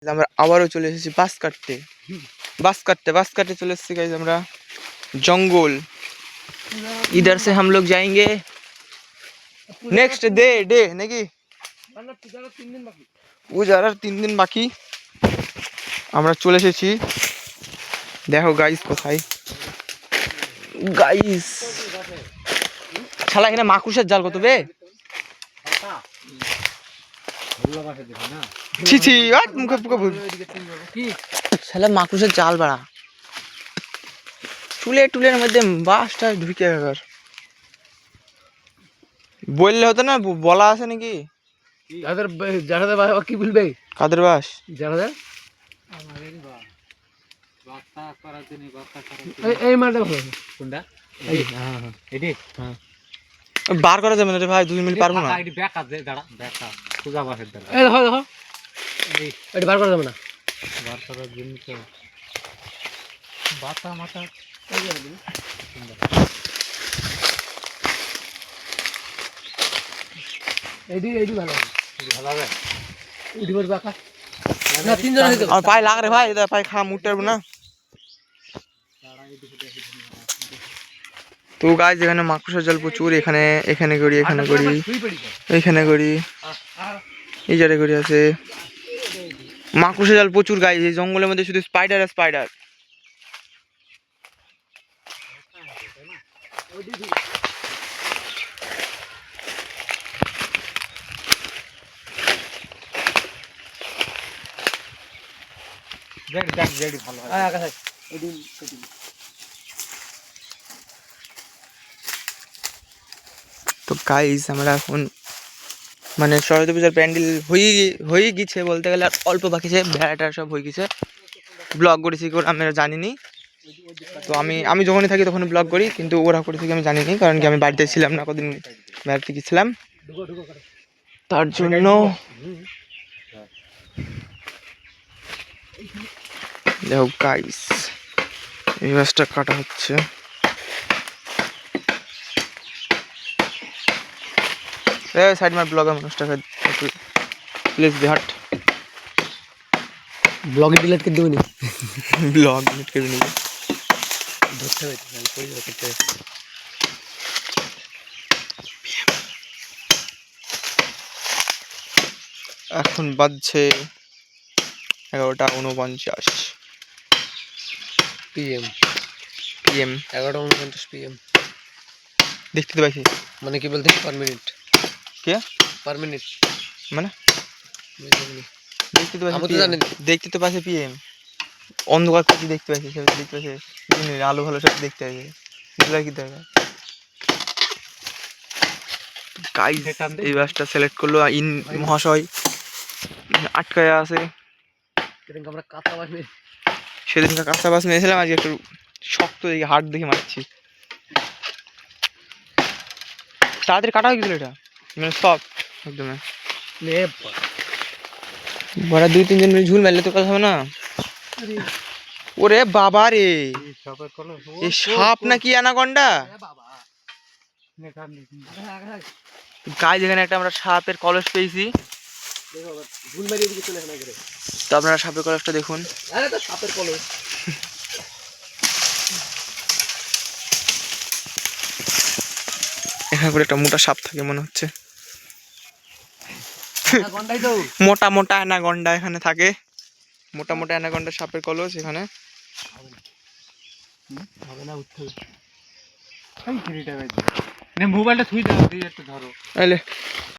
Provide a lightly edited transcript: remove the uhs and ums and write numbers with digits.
আমরা আবারও চলে এসেছি बांस काटते चले एসেছি गाइस আমরা जंगल। इधर से हम लोग जाएंगे नेक्स्ट डे नाকি পূজার 3 দিন বাকি আমরা চলে এসেছি। দেখো গাইস কোথায় গাইস শালা এখানে মাকুশের জাল কত বে ছি ছি আট মুখে পুকে কি শালা মাকুশের জাল বাড়া টুলের মধ্যে বাসটা ঢুকে গেল। বললে হতো না বলা আছে নাকি কাদের জানাতে বাবা কি বলবে কাদের বাস জানাতে আমাদেরই বাস বাসটা করার জন্য বাসটা করার এই মালটা ভালো কোনটা এই হ্যাঁ হ্যাঁ এডি হ্যাঁ বার করা যাবে না রে ভাই 2 মিনিট পারবো না আইডি ব্যাক আছে দাঁড়া ব্যাক পূজা বাসের দাঁড়া এই দেখো দেখো এই এডি বার করা যাবে না বার করার জন্য তো বাতা মাথা এই যে एडी ভালো হবে एडी বল বাকা না তিন জন হইতো আর পায় লাগ রে ভাই এটা পায় খা মুটরব না তো গাইস এখানে মাকুশের জল প্রচুর এখানে গড়ি এই জায়গায় গড়ি আছে মাকুশের জল প্রচুর গাইস এই জঙ্গলের মধ্যে শুধু স্পাইডার जेडी ভালো হয় আয় কাছে এডি তো গাইস আমরা এখন মানে সরস্বতী পূজার প্যান্ডেল হয়ে গিয়েছে বলতে গেলে অল্প বাকি আছে ভেড়াটা সব হয়ে গেছে ব্লগ করেছি আমরা জানিনি তো আমি যখনই থাকি তখন ব্লগ করি কিন্তু ওরা করেছে কি আমি জানিনি কারণ কি আমি বাড়িতে ছিলাম না কদিন বেড়াতে গেছিলাম তার জন্য দেখো গাইস এই গাছটা কাটা হচ্ছে साइड में ब्लॉग प्लीज बिहाट ब्लॉग डिलीट कर दूंगी ब्लॉग डिलीट कर दूंगी এখন বাজছে 11:49 PM 11:49 PM দেখতে তো পাইছি মানে কি বলতে পার মিনিট কে পার মিনিট মানে দেখতে তো পাচ্ছি PM অন্ধকার কিছু দেখতে পাচ্ছি সব দেখতে পাচ্ছি আলো ভালো সব দেখতে পাচ্ছি এগুলা কি দরকার গাইস এই বাসটা সিলেক্ট করলো ইন মহাশয় আটকায়া আছে সেদিনকার কাঁচা বাস নিয়েছিলাম আজকে একটু শক্ত দেখে হার্ড দেখে মারছি তাড়াতাড়ি কাটা হয়ে গেছিল এটা মানে সফট একদম বড় 2-3 মিনিট ঝুল মারলে তো কথা হবে না ওরে বাবা রে এই সাপ নাকি অ্যানাকন্ডা গাইস এখানে একটা আমরা সাপের কলস পেয়েছি তো আপনারা সাপের কলসটা দেখুন সাপের কলস এখানে করে একটা মোটা সাপ থাকে মনে হচ্ছে মোটা অ্যানাকন্ডা এখানে থাকে মোটা অ্যানাকন্ডা সাপের কলস এখানে হবে না উঠতে মোবাইলটা থুই দাও একটু ধরো